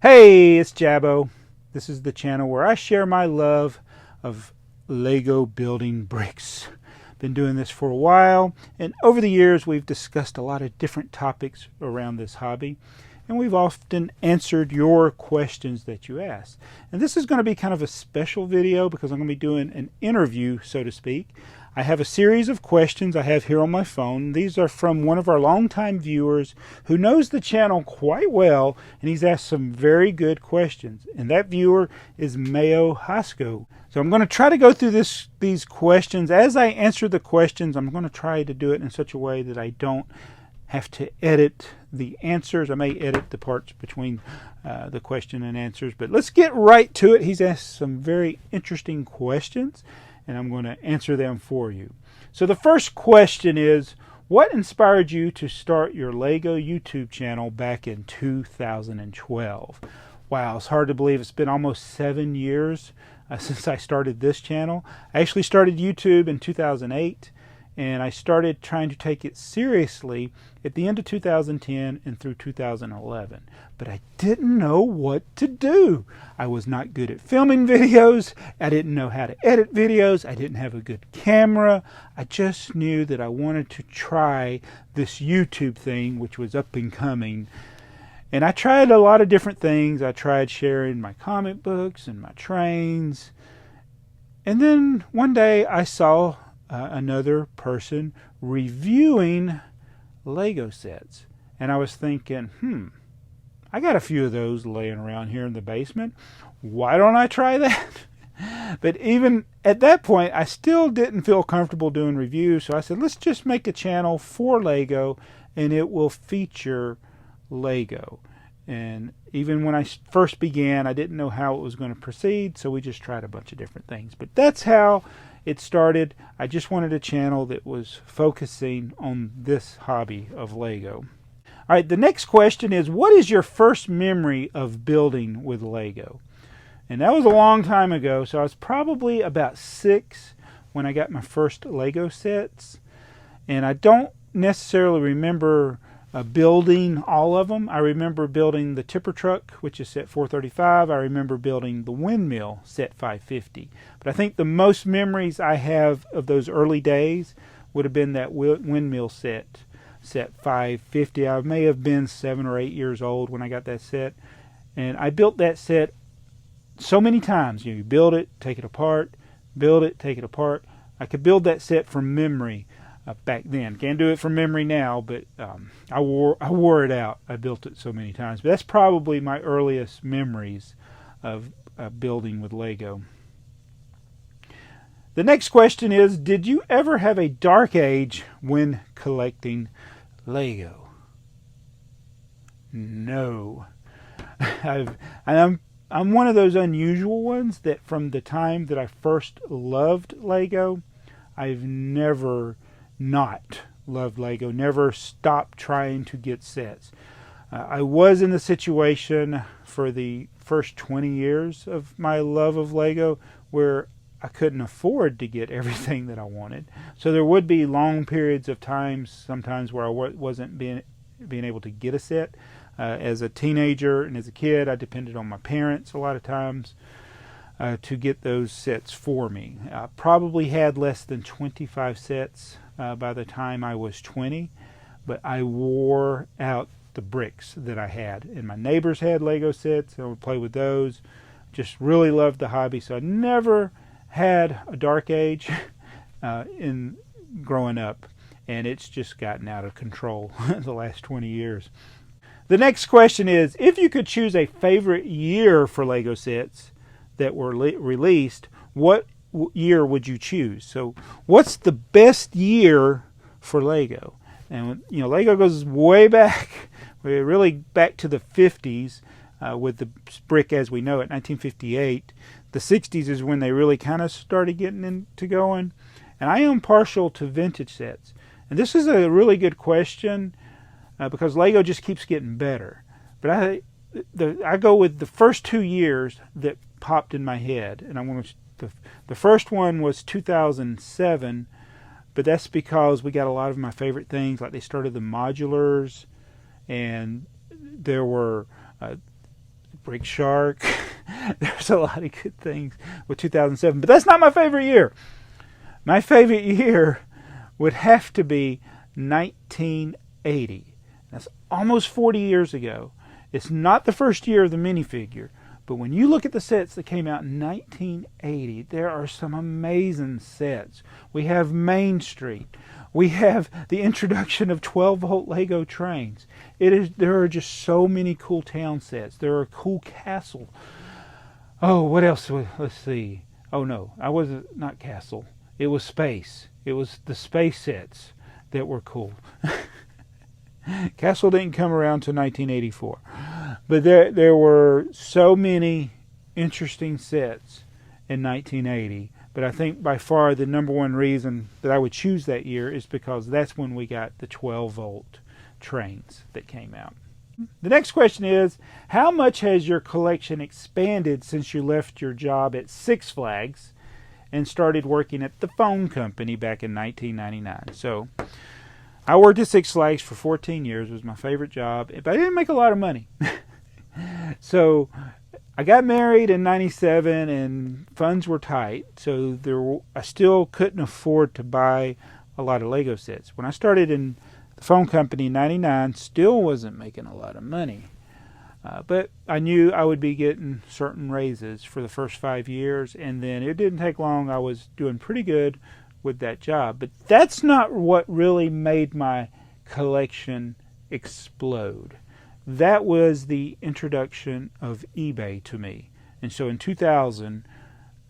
Hey, it's Jabbo. This is the channel where I share my love of Lego building bricks. Been doing this for a while, and over the years we've discussed a lot of different topics around this hobby, and we've often answered your questions that you ask. And this is going to be kind of a special video because I'm going to be doing an interview, so to speak. I have a series of questions I have here on my phone. These are from one of our longtime viewers who knows the channel quite well, and he's asked some very good questions. And that viewer is Mayo Hosko. So I'm going to try to go through these questions. As I answer the questions, I'm going to try to do it in such a way that I don't have to edit the answers. I may edit the parts between the question and answers, but let's get right to it. He's asked some very interesting questions, and I'm going to answer them for you. So the first question is, what inspired you to start your Lego YouTube channel back in 2012? Wow, it's hard to believe it's been almost 7 years since I started this channel. I actually started YouTube in 2008, and I started trying to take it seriously at the end of 2010 and through 2011. But I didn't know what to do. I was not good at filming videos. I didn't know how to edit videos. I didn't have a good camera. I just knew that I wanted to try this YouTube thing, which was up and coming. And I tried a lot of different things. I tried sharing my comic books and my trains. And then one day I saw another person reviewing Lego sets, and I was thinking, I got a few of those laying around here in the basement. Why don't I try that? But even at that point, I still didn't feel comfortable doing reviews, so I said, let's just make a channel for Lego, and it will feature Lego. And even when I first began, I didn't know how it was going to proceed, so we just tried a bunch of different things. But that's how it started. I just wanted a channel that was focusing on this hobby of Lego. All right, the next question is, what is your first memory of building with Lego? And that was a long time ago, so I was probably about 6 when I got my first Lego sets. And I don't necessarily remember building all of them. I remember building the tipper truck, which is set 435. I remember building the windmill, set 550. But I think the most memories I have of those early days would have been that windmill set 550. I may have been 7 or 8 years old when I got that set. And I built that set so many times. You build it, take it apart, build it, take it apart. I could build that set from memory. Back then. Can't do it from memory now, but I wore it out. I built it so many times. But that's probably my earliest memories of building with Lego. The next question is, did you ever have a dark age when collecting Lego? No. I'm one of those unusual ones that from the time that I first loved Lego, I've never not loved Lego, never stopped trying to get sets. I was in the situation for the first 20 years of my love of Lego where I couldn't afford to get everything that I wanted. So there would be long periods of time, sometimes where I wasn't being able to get a set. As a teenager and as a kid, I depended on my parents a lot of times to get those sets for me. I probably had less than 25 sets by the time I was 20, but I wore out the bricks that I had. And my neighbors had Lego sets, and I would play with those. Just really loved the hobby, so I never had a dark age in growing up, and it's just gotten out of control the last 20 years. The next question is, if you could choose a favorite year for Lego sets that were released, what year would you choose? So what's the best year for Lego? And Lego goes way back. We're really back to the 50s with the brick as we know it, 1958. The 60s is when they really kind of started getting into going. And I am partial to vintage sets. And this is a really good question because Lego just keeps getting better. But I go with the first 2 years that popped in my head, and I'm going to. The first one was 2007, but that's because we got a lot of my favorite things, like they started the modulars, and there were Brick Shark. There's a lot of good things with 2007, but that's not my favorite year. My favorite year would have to be 1980. That's almost 40 years ago. It's not the first year of the minifigure, but when you look at the sets that came out in 1980, there are some amazing sets. We have Main Street. We have the introduction of 12-volt Lego trains. There are just so many cool town sets. There are a cool castle. Oh, what else? Let's see. Oh no, I was not castle. It was space. It was the space sets that were cool. Castle didn't come around till 1984. But there were so many interesting sets in 1980. But I think by far the number one reason that I would choose that year is because that's when we got the 12-volt trains that came out. The next question is, how much has your collection expanded since you left your job at Six Flags and started working at the phone company back in 1999? So I worked at Six Flags for 14 years. It was my favorite job, but I didn't make a lot of money. So I got married in 97 and funds were tight, so I still couldn't afford to buy a lot of Lego sets. When I started in the phone company in 99, still wasn't making a lot of money. But I knew I would be getting certain raises for the first 5 years, and then it didn't take long. I was doing pretty good with that job. But that's not what really made my collection explode. That was the introduction of eBay to me. And so in 2000,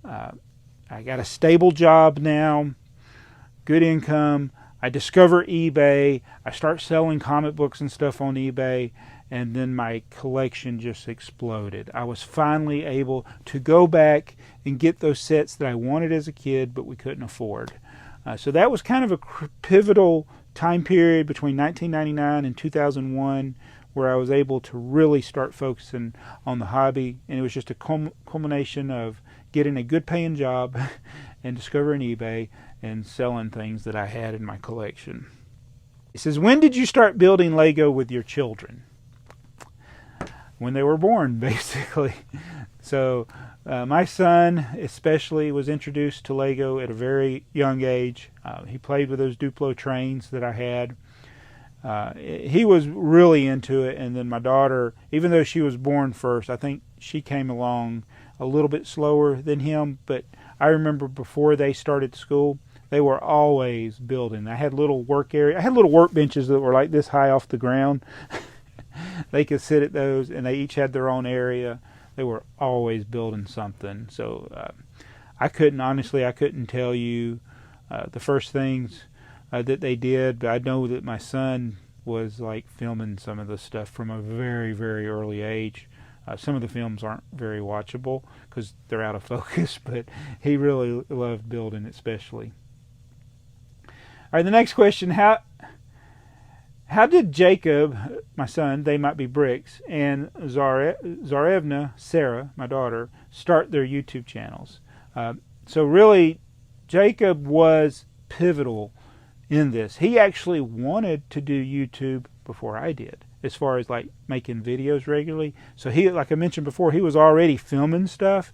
I got a stable job now, good income. I discover eBay. I start selling comic books and stuff on eBay. And then my collection just exploded. I was finally able to go back and get those sets that I wanted as a kid, but we couldn't afford. So that was kind of a pivotal time period between 1999 and 2001, where I was able to really start focusing on the hobby. And it was just a culmination of getting a good paying job and discovering eBay and selling things that I had in my collection. It says, when did you start building Lego with your children? When they were born, basically. So my son especially was introduced to Lego at a very young age. He played with those Duplo trains that I had. He was really into it, and then my daughter, even though she was born first, I think she came along a little bit slower than him, but I remember before they started school, they were always building. I had little work area. I had little workbenches that were like this high off the ground. They could sit at those, and they each had their own area. They were always building something. So I couldn't tell you the first things that they did, but I know that my son was like filming some of the stuff from a very, very early age. Some of the films aren't very watchable because they're out of focus, but he really loved building, especially. All right, the next question: How did Jacob, my son, they might be bricks, and Tsarevna, Sarah, my daughter, start their YouTube channels? So really, Jacob was pivotal in this. He actually wanted to do YouTube before I did, as far as like making videos regularly. So he, like I mentioned before, he was already filming stuff.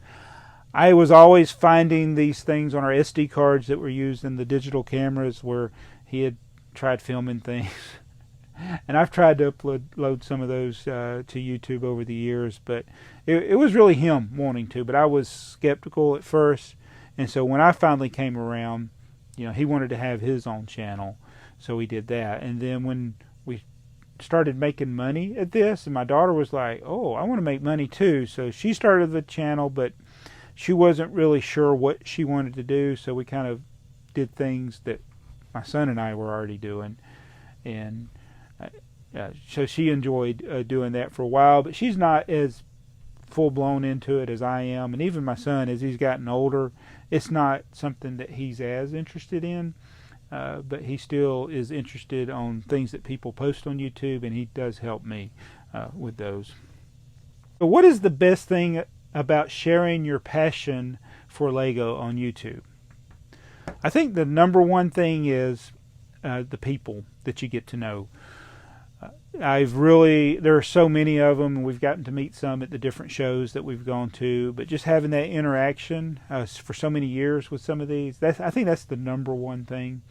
I was always finding these things on our SD cards that were used in the digital cameras where he had tried filming things. And I've tried to upload some of those to YouTube over the years, but it was really him wanting to. But I was skeptical at first, and so when I finally came around, he wanted to have his own channel, so we did that. And then when we started making money at this, and my daughter was like, "Oh, I want to make money too," so she started the channel, but she wasn't really sure what she wanted to do, so we kind of did things that my son and I were already doing, and so she enjoyed doing that for a while, but she's not as full-blown into it as I am. And even my son, as he's gotten older, it's not something that he's as interested in, but he still is interested on things that people post on YouTube, and he does help me with those. So what is the best thing about sharing your passion for Lego on YouTube? I think the number one thing is the people that you get to know. there are so many of them, and we've gotten to meet some at the different shows that we've gone to, but just having that interaction for so many years with some of these, I think that's the number one thing.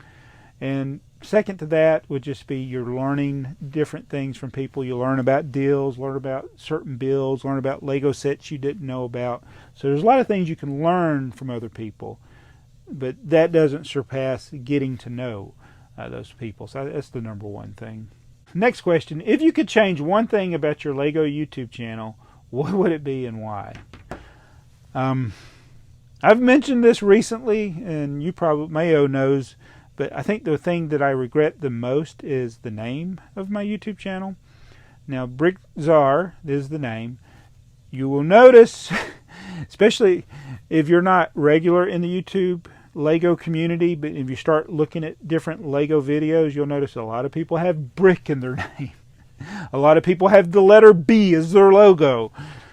And second to that would just be you're learning different things from people. You learn about deals, learn about certain builds, learn about Lego sets you didn't know about. So there's a lot of things you can learn from other people, but that doesn't surpass getting to know those people. So that's the number one thing. Next question. If you could change one thing about your Lego YouTube channel, what would it be and why? I've mentioned this recently, and you probably, Mayo knows, but I think the thing that I regret the most is the name of my YouTube channel. Now, BrickTsar is the name. You will notice, especially if you're not regular in the YouTube Lego community, but if you start looking at different Lego videos, you'll notice a lot of people have brick in their name. A lot of people have the letter B as their logo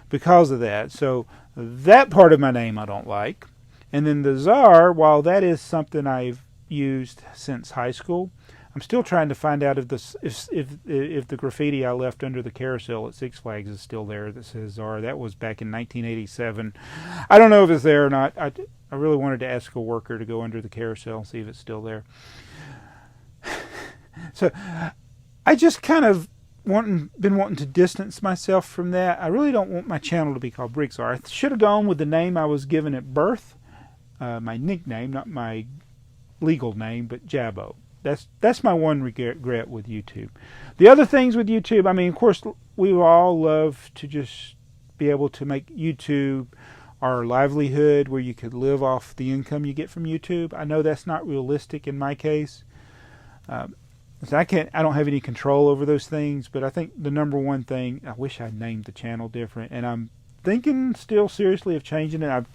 because of that. So that part of my name I don't like. And then the Tsar, while that is something I've used since high school, I'm still trying to find out if the graffiti I left under the carousel at Six Flags is still there that says Tsar. That was back in 1987. I don't know if it's there or not. I really wanted to ask a worker to go under the carousel and see if it's still there. So I just kind of been wanting to distance myself from that. I really don't want my channel to be called BrickTsar. I should have gone with the name I was given at birth, my nickname, not my legal name, but Jabbo. That's my one regret with YouTube. The other things with YouTube, I mean, of course, we all love to just be able to make YouTube our livelihood, where you could live off the income you get from YouTube. I know that's not realistic in my case. So I don't have any control over those things, but I think the number one thing, I wish I'd named the channel different, and I'm thinking still seriously of changing it. I'm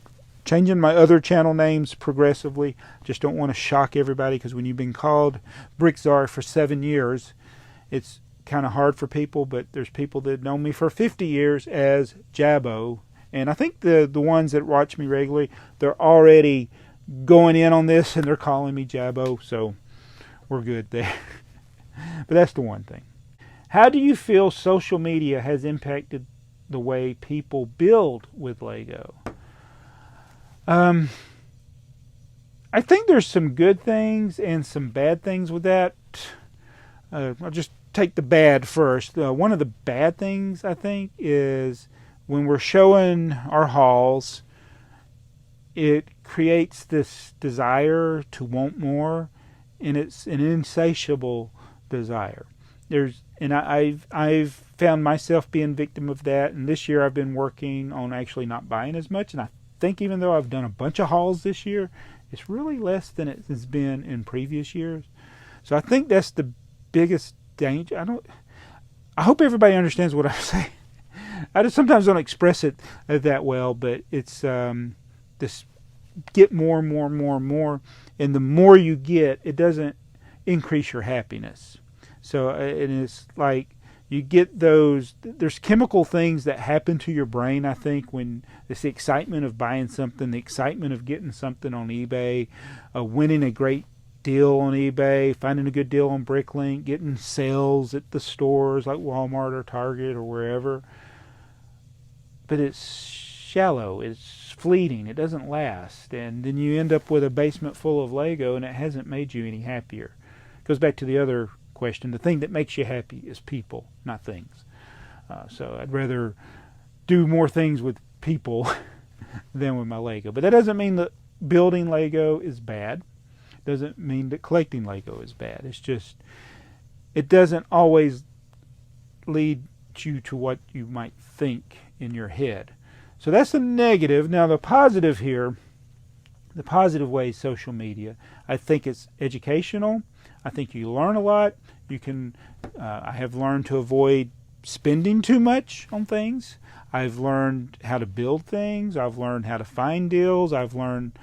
changing my other channel names progressively. Just don't want to shock everybody, because when you've been called BrickTsar for 7 years, it's kind of hard for people, but there's people that have known me for 50 years as Jabbo. And I think the ones that watch me regularly, they're already going in on this and they're calling me Jabbo, so we're good there. But that's the one thing. How do you feel social media has impacted the way people build with Lego? I think there's some good things and some bad things with that. I'll just take the bad first. One of the bad things, I think, is when we're showing our hauls, it creates this desire to want more, and it's an insatiable desire. I've found myself being victim of that, and this year I've been working on actually not buying as much, and I think even though I've done a bunch of hauls this year, it's really less than it has been in previous years. So I think that's the biggest danger. I hope everybody understands what I'm saying. I just sometimes don't express it that well, but it's this get more and more and more and more, and the more you get, it doesn't increase your happiness. So it's like you get there's chemical things that happen to your brain, I think, when it's the excitement of buying something, the excitement of getting something on eBay, winning a great deal on eBay, finding a good deal on BrickLink, getting sales at the stores like Walmart or Target or wherever. But it's shallow, it's fleeting, it doesn't last, and then you end up with a basement full of Lego and it hasn't made you any happier. It goes back to the other question. The thing that makes you happy is people, not things. So I'd rather do more things with people than with my Lego. But that doesn't mean that building Lego is bad. It doesn't mean that collecting Lego is bad. It's just, it doesn't always lead you to what you might think in your head. So that's the negative. Now the positive here, the positive way is social media. I think it's educational. I think you learn a lot. You can, I have learned to avoid spending too much on things. I've learned how to build things. I've learned how to find deals. I've learned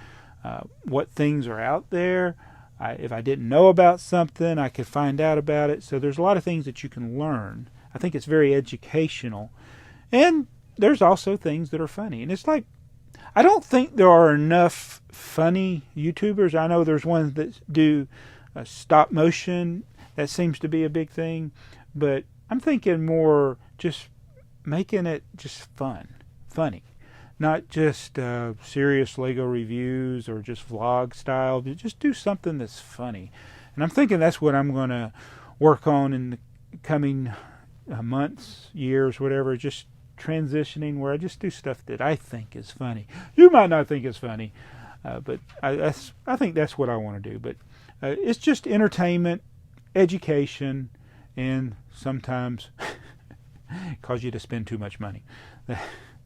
what things are out there. If I didn't know about something, I could find out about it. So there's a lot of things that you can learn. I think it's very educational. And there's also things that are funny. And it's like, I don't think there are enough funny YouTubers. I know there's ones that do stop motion. That seems to be a big thing. But I'm thinking more just making it just funny. Not just serious Lego reviews or just vlog style. Just do something that's funny. And I'm thinking that's what I'm going to work on in the coming months, years, whatever. Just transitioning where I just do stuff that I think is funny. You might not think it's funny, but I think that's what I want to do. But it's just entertainment, education, and sometimes cause you to spend too much money.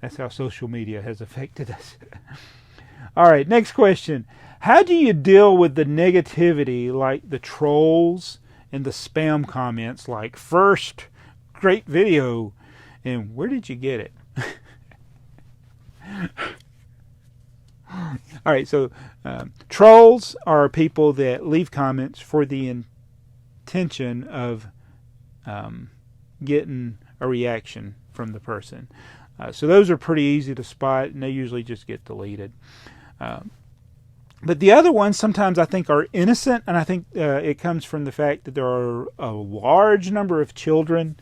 That's how social media has affected us. All right, next question. How do you deal with the negativity like the trolls and the spam comments like, first, great video, and where did you get it? All right, so trolls are people that leave comments for the intention of getting a reaction from the person. So those are pretty easy to spot, and they usually just get deleted. But the other ones sometimes I think are innocent, and I think it comes from the fact that there are a large number of children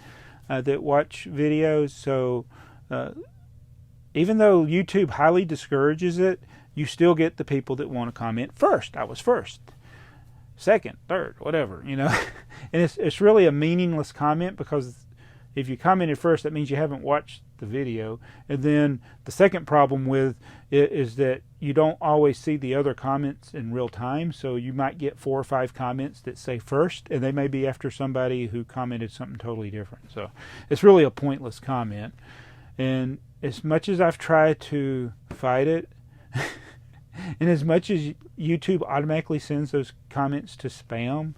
that watch videos. So even though YouTube highly discourages it, you still get the people that want to comment first. I was first, second, third, whatever, you know. And it's really a meaningless comment, because if you commented first, that means you haven't watched the video. And then the second problem with it is that you don't always see the other comments in real time. So you might get 4 or 5 comments that say first, and they may be after somebody who commented something totally different. So it's really a pointless comment. And as much as I've tried to fight it, and as much as YouTube automatically sends those comments to spam,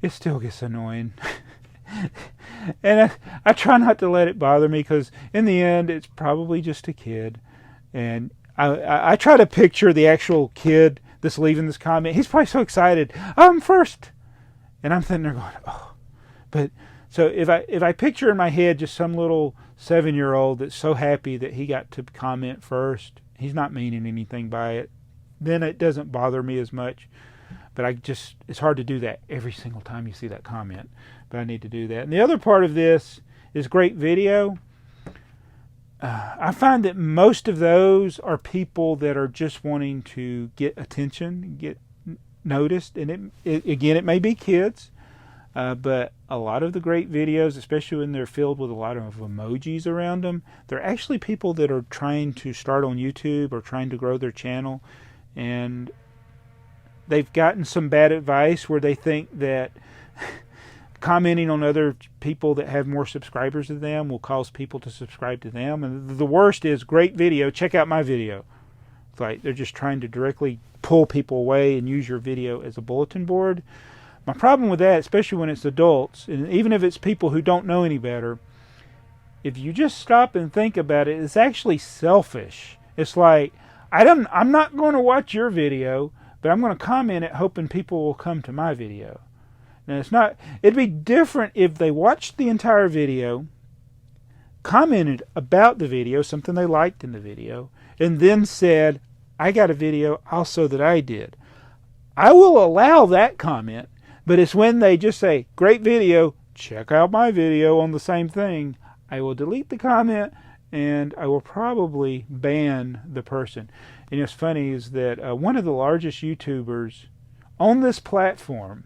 it still gets annoying. And I try not to let it bother me, because in the end it's probably just a kid. And I try to picture the actual kid that's leaving this comment. He's probably so excited, I'm first, and I'm sitting there going, oh. But so if I picture in my head just some little 7-year-old that's so happy that he got to comment first, he's not meaning anything by it, then it doesn't bother me as much. But it's hard to do that every single time you see that comment. But I need to do that. And the other part of this is great video. I find that most of those are people that are just wanting to get attention, get noticed. And it may be kids, but a lot of the great videos, especially when they're filled with a lot of emojis around them, they're actually people that are trying to start on YouTube or trying to grow their channel. And they've gotten some bad advice where they think that commenting on other people that have more subscribers than them will cause people to subscribe to them. And the worst is, great video, check out my video. It's like they're just trying to directly pull people away and use your video as a bulletin board. My problem with that, especially when it's adults, and even if it's people who don't know any better, if you just stop and think about it, it's actually selfish. It's like, I'm not going to watch your video, but I'm going to comment it hoping people will come to my video. Now, it'd be different if they watched the entire video, commented about the video, something they liked in the video, and then said, I got a video also that I did. I will allow that comment, but it's when they just say, great video, check out my video on the same thing, I will delete the comment, and I will probably ban the person. And what's funny is that one of the largest YouTubers on this platform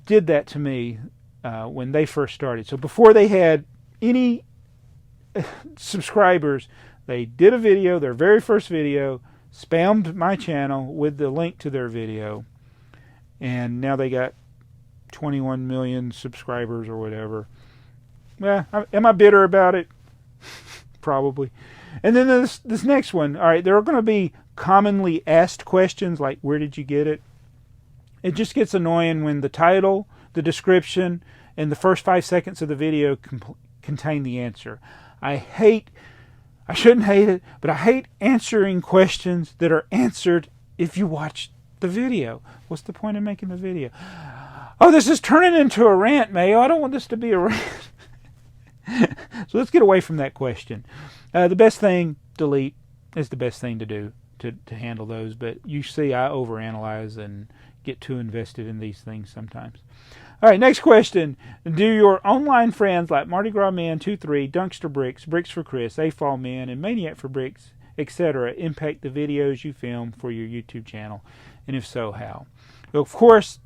did that to me when they first started. So before they had any subscribers, they did a video, their very first video, spammed my channel with the link to their video, and now they got 21 million subscribers or whatever. Well, am I bitter about it? Probably. And then this next one, all right, there are going to be commonly asked questions like, where did you get it? It just gets annoying when the title, the description, and the first 5 seconds of the video contain the answer. I shouldn't hate it, but I hate answering questions that are answered if you watch the video. What's the point of making the video? Oh, this is turning into a rant, Mayo. I don't want this to be a rant. So let's get away from that question. The best thing, delete, is the best thing to do to handle those. But you see, I overanalyze and get too invested in these things sometimes. All right, next question. Do your online friends like Mardi Gras Man 23, Dunkster Bricks, Bricks for Chris, AFall Man, and Maniac for Bricks, etc. impact the videos you film for your YouTube channel? And if so, how? Well, of course,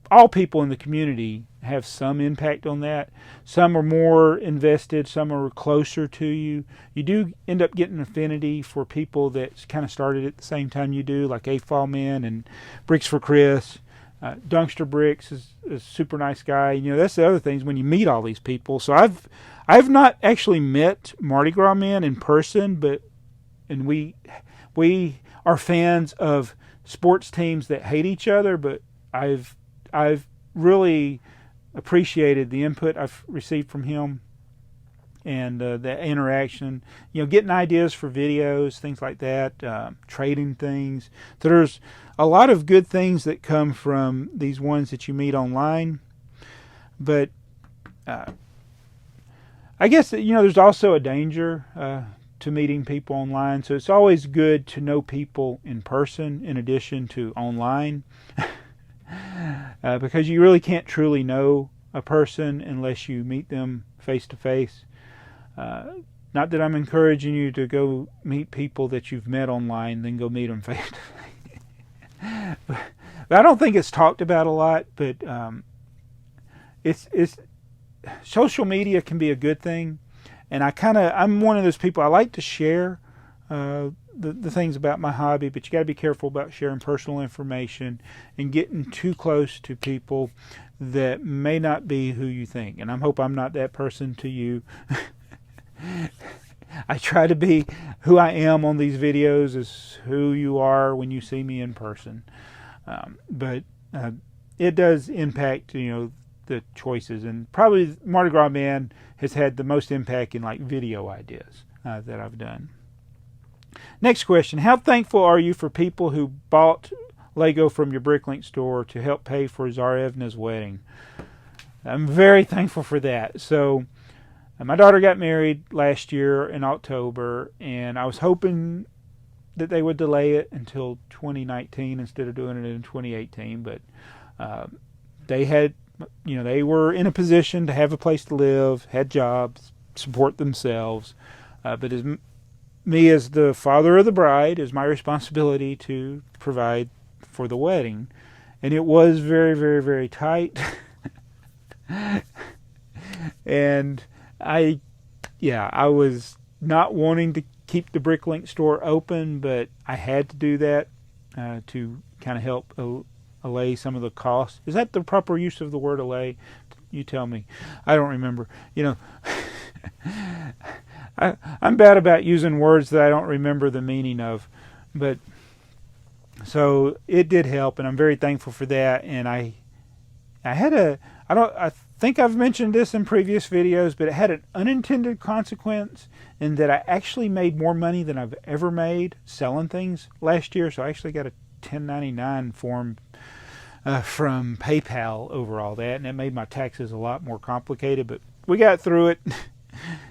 all people in the community have some impact on that. Some are more invested, some are closer to you. You do end up getting affinity for people that kind of started at the same time you do, like AFall Man and Bricks for Chris. Dunkster Bricks is a super nice guy. You know, that's the other thing, is when you meet all these people. So I've not actually met Mardi Gras Man in person, and we are fans of sports teams that hate each other, but I've really appreciated the input I've received from him and the interaction. You know, getting ideas for videos, things like that, trading things. So there's a lot of good things that come from these ones that you meet online. But I guess that, you know, there's also a danger to meeting people online. So it's always good to know people in person in addition to online. Because you really can't truly know a person unless you meet them face to face. Not that I'm encouraging you to go meet people that you've met online, then go meet them face to face. But I don't think it's talked about a lot. But it's social media can be a good thing, and I'm one of those people. I like to share the things about my hobby, but you got to be careful about sharing personal information and getting too close to people that may not be who you think. And I hope I'm not that person to you. I try to be who I am on these videos is who you are when you see me in person. But it does impact, you know, the choices. And probably Mardi Gras Man has had the most impact in like video ideas that I've done. Next question. How thankful are you for people who bought Lego from your Bricklink store to help pay for Tsarevna's wedding? I'm very thankful for that. So my daughter got married last year in October, and I was hoping that they would delay it until 2019 instead of doing it in 2018. But they had, you know, they were in a position to have a place to live, had jobs, support themselves. But as me as the father of the bride, is my responsibility to provide for the wedding. And it was very, very, very tight. And I was not wanting to keep the Bricklink store open, but I had to do that to kind of help allay some of the costs. Is that the proper use of the word allay? You tell me. I don't remember. You know, I'm bad about using words that I don't remember the meaning of, but so it did help, and I'm very thankful for that. And I think I've mentioned this in previous videos, but it had an unintended consequence in that I actually made more money than I've ever made selling things last year. So I actually got a 1099 form from PayPal over all that, and it made my taxes a lot more complicated, but we got through it.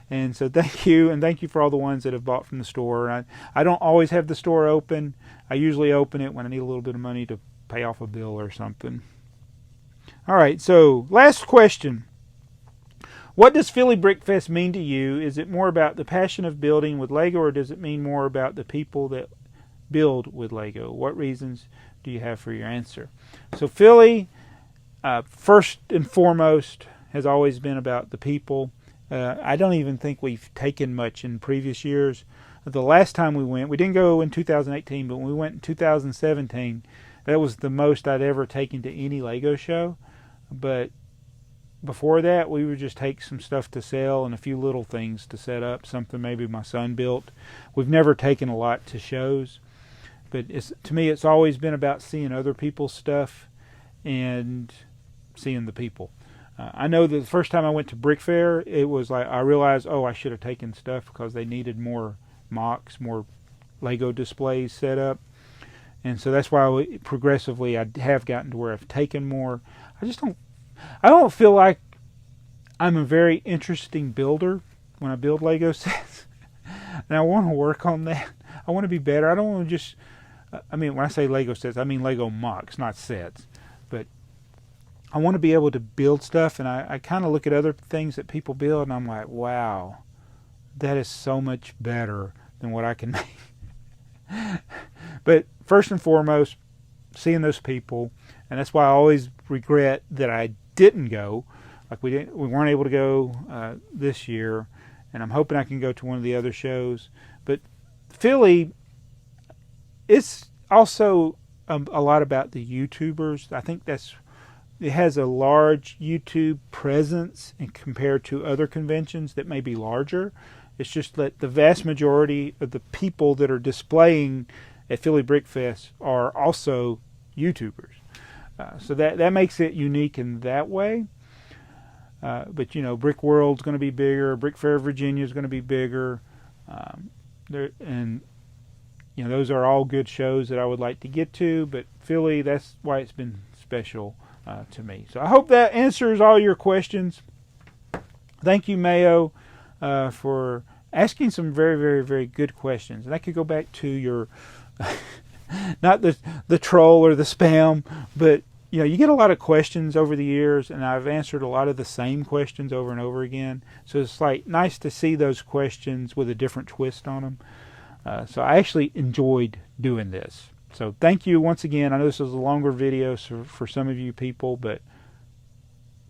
And so thank you, and thank you for all the ones that have bought from the store. I don't always have the store open. I usually open it when I need a little bit of money to pay off a bill or something. All right, so last question. What does Philly Brick Fest mean to you? Is it more about the passion of building with Lego, or does it mean more about the people that build with Lego? What reasons do you have for your answer? So Philly, first and foremost, has always been about the people. I don't even think we've taken much in previous years. The last time we didn't go in 2018, but when we went in 2017, that was the most I'd ever taken to any Lego show. But before that, we would just take some stuff to sell and a few little things to set up, something maybe my son built. We've never taken a lot to shows, but to me, it's always been about seeing other people's stuff and seeing the people. I know that the first time I went to Brick Fair, it was like I realized, I should have taken stuff because they needed more mocks, more Lego displays set up. And so that's why progressively I have gotten to where I've taken more. I don't feel like I'm a very interesting builder when I build Lego sets. And I want to work on that. I want to be better. I don't want to just, when I say Lego sets, I mean Lego mocks, not sets. But I want to be able to build stuff, and I kind of look at other things that people build, and I'm like, wow, that is so much better than what I can make. But first and foremost, seeing those people, and that's why I always regret that I didn't go. Like we weren't able to go this year, and I'm hoping I can go to one of the other shows. But Philly, it's also a lot about the YouTubers. I think it has a large YouTube presence and compared to other conventions that may be larger. It's just that the vast majority of the people that are displaying at Philly Brick Fest are also YouTubers. So that makes it unique in that way. But you know, Brick World's going to be bigger. Brick Fair Virginia is going to be bigger. And you know, those are all good shows that I would like to get to. But Philly, that's why it's been special to me. So I hope that answers all your questions. Thank you, Mayo, for asking some very, very, very good questions. And I could go back to your, not the troll or the spam, but you know, you get a lot of questions over the years, and I've answered a lot of the same questions over and over again. So it's like nice to see those questions with a different twist on them. So I actually enjoyed doing this. So thank you once again. I know this is a longer video for some of you people, but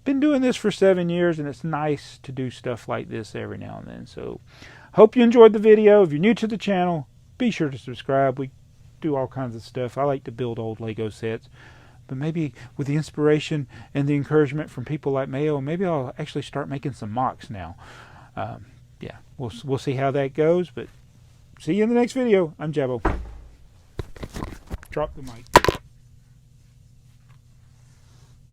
been doing this for 7 years, and it's nice to do stuff like this every now and then. So hope you enjoyed the video. If you're new to the channel, be sure to subscribe. We do all kinds of stuff. I like to build old Lego sets, but maybe with the inspiration and the encouragement from people like Mayo, maybe I'll actually start making some mocks now. Yeah, we'll see how that goes, but see you in the next video. I'm Jabbo. Drop the mic.